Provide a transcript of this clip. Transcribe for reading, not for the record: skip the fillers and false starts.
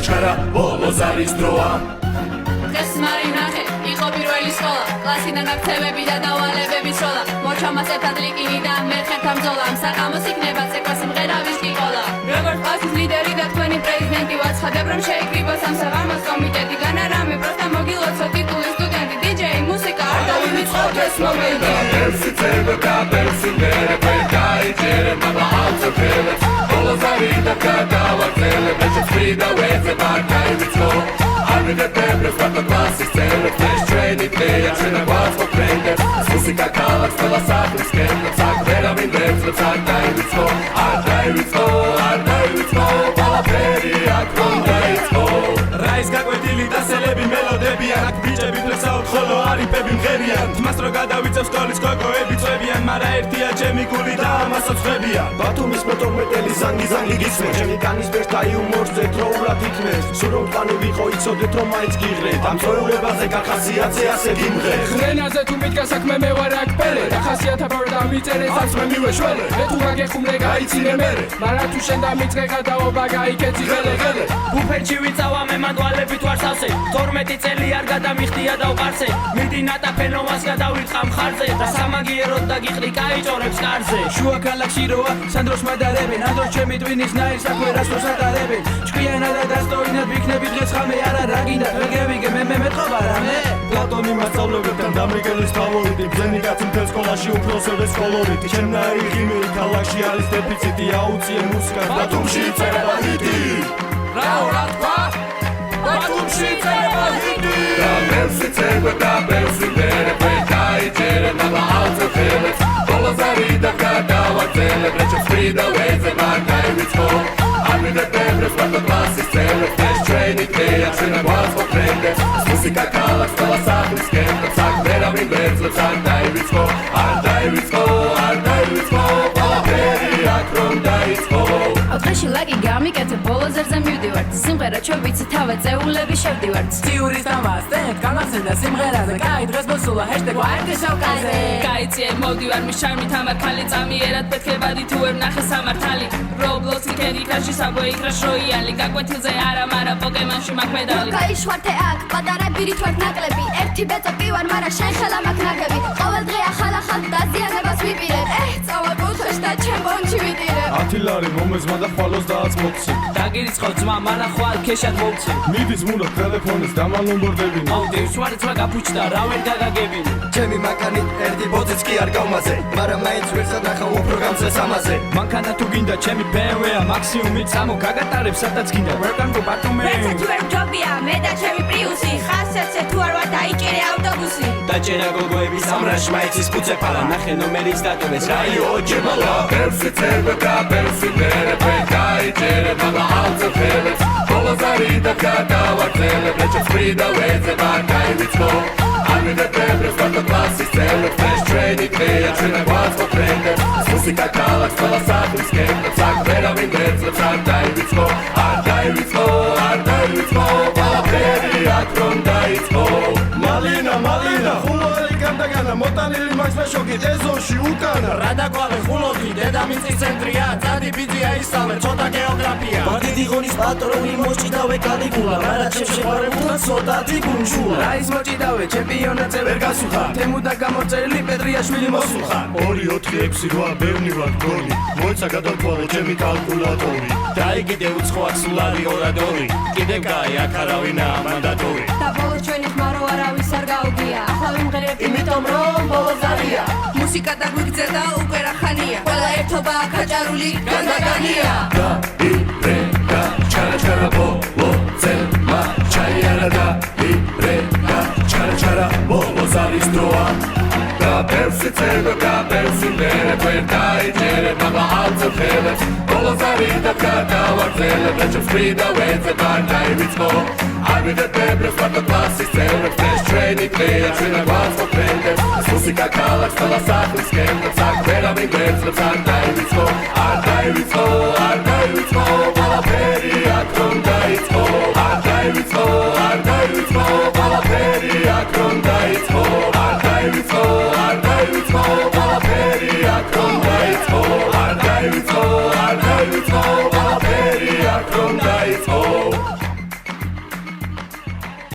ჩარა ბოლოს არის დროა დღეს მარინახე იყო პირველი სკოლა კლასიდან გაქცევები და დავალებების როლა მოჩამას ერთად ლიკინი და მერხერთა ბრძოლა მსაყამოს იქნება ცეკვა სიმღერავის კიკოლა როგორც კლასის ლიდერი და თქვენი პრეზიდენტი ვაცხადებ რომ შეიკრიბო სამსაღამოს კომიტეტი განარამე პროსტა მოგილოცო ტიტული სტუდენტი დიჯეი მუსიკა არ დავივიწყოთ ეს მომენტი Persi treba da persi nere per caicere ma la alza pele Olo zarida kada wa tele Veče sprida weze ma kaj vicko Armi de pebre svata klasi scene Flash train i teja čena glas po prende Musika kalak stala sakli skemno Sak vera min vecno sak daj vicko Ar daj vicko Pala peri akron daj vicko Rais გაკვეთილი და სელები მელოდებიან აქ ბიჭები ფლექსაუთ ხოლო არიფები მღერიან თმას რო გადავიწევ სკოლის კოკოები წვევიან მაგრამ ერთია ჩემი გული და ამასაც ხვებიან ბათუმის მეტოქმედელი ზანგი გისმენთ ჩემი კანის ბერს და იუმორს ძეთროულად იქნეს სულ რომ პანი ვიყო იცოდეთ რომ მაინც გიღრეთ ამ წვეულებაზე გახასიათზე ასე გიმღერ ხრენაზე თუ მიდგა საქმე მე ვარ აქ პელე და ხასიათაბარ და მიწერე საქმე მივეშველე მე თუ გაგეხუმრე გაიცინე მერე მაგრამ თუ შენ და მიწყე გადაობა გაიქეცი ღელე ბუფეტში ვიწავა მე მანდვალებით ვარ სავსე 12 წელი არ გადამიხდია და ვყარსე მიდი ნატაფენოვას გადავირთხა მხარზე და სამაგიეროდ დაგიყრი კაიჭორებს კარზე შუა ქალაქში როა სანდროს მადარებენ ანდრო ჩემი ტვინის ნაირ საქმე რას მოსატარებენ ჭკვიანად და დასტოინად ვიქნები დღეს ხამე არა რა გინდა ვეგევიგე მე მეტყობა რამე პლატონი მასწავლებელთან და მიგელის ფავორიტი ბზენი კაცი მთელ სკოლაში უფროსების კოლორიტი ჩემნაირი ღიმილი ქალაქში არის დეფიციტი აუწიე მუსიკას ბათუმში წერება ჰიტი რა თქვა ბათუმში წერება ჰიტი Da persi treba da persi nere per caicere ma la alza pele Olo zarida kada wa tele Veče sprida weze ma kaj vicko Armi de pebre svata klasi scene Flash train i teja čena glas po prende Musika kalak stala sakli skemno Sak vera min vecno sak daj vicko Ar daj vicko Pala peri akron daj vicko ოთხში ლაგი გამიკეთე ბოლო ზერზე მივდივართ სიმღერა ჩვენიცი თავე წეულები შევდივართ ციურის დამასტენ გამახსენდა სიმღერაზე კაი დღეს მოსულა #ვაერთი შავკაზე გაიციე მოვდივარ მის შარმით ამარ ხალი წამიერად პეთქებადი თუ ვერ ნახე სამართალი რობლოქსი კენდი კრაში საბოი კრაშოიანი გაკვეთილზე არა მარა პოკემონში მაქვს მედალი გაიშვართე აქ პატარა ბირით ვარ ნაკლები ერთი ბეწო კი ვარ მაგრამ შენ ხელა მაქვს ნაგები ყოველ დღე ახალ დაზიანებას ვიპირებ წავა გულში და ჩემ ბონჩი ვიდირებ 10 ლარი მომეზმა და ხვალოს დააწმოქცი დაგირიცხო ძმა მანა ხვალ ქეშად მოვცი მიდის მულა ტელეფონის დამალომბორდებინი მოვდი შვარიცმა გაფუჭდა რა ვერ გაგაგებინი ჩემი მანქანით ერთი ბოძიც კი არ გავმაზე მაგრამ მაინც ვერსად ნახა უფრო გამზეს ამაზე მანქანა თუ გინდა ჩემი BMW-ა მაქსიმუმი წამო გაგატარებ სადაც გინდა Welcome to Batumi ვერცა თუ ვერ ჯობია მე და ჩემი პრიუსი ხასერზე თუ არ ვარ დაიჭერე ავტობუსი დაჭერა გოგოების სამრაში მაიცის ფუძეფალა ნახე ნომერის დატოვეს რაიო ჯემალა Persi treba da persi nere per caicere ma la alza pele Olo zarida kada wa tele Veče sprida weze ma kaj vicko Armi de pebre svata klasi scene Flash train i teja čena glas po prende Musika kalak stala sakli skemno Sak vera min vecno sak daj vicko Ar daj vicko Pala peri akron daj vicko Malina ხულოელი განდაგანა მოტანილი მაქვს მეშოკით ეზოში უკანა რა დაგვალე ხულოთი დედამიწის ცენტრია წადი ბიძია ისწავლე ცოტა გეოგრაფია ბადიდი ღონის პატრონი მოჭიდავე კალიგულა მაგრამ ჩემ შეყარებულა ცოტათი გუნშულა რა ის მოჭიდავე ჩემპიონატზე ვერ გასუხა თემუ და გამოწერილი პეტრიაშვილი მოსუხა 2 4 6 8 ბევრი ვარ გოლი მოიცა გადავთვალე ჩემი კალკულატორი დაიგიდე უცხო აკსულარი ორადორი კიდე კაი აქ არავინა მანდატორი და ბოლო ჩვენი ხმარო არავის არ გაუგია ახლა ვიმღერებ იმიტომ რომ ბოლო ზარია მუსიკა და გვიგზელდა უკვე რა ხანია ყველა ერთობა ხაჭარული განდაგანია Da i rega Čara bolo zema Čajara da i rega Čara bolo zavis droa Da persi nere per caicere ma la alza pele Bolo zarida kada wa tele Veče sprida weze ma kaj vicko Armi de pebre svata klasi scene Flash train i teja čena glas po prende Musika kalak stala sakli skemno Sak vera min vecno sak daj vicko Ar daj vicko Pala peri akron daj vicko Ar daj vicko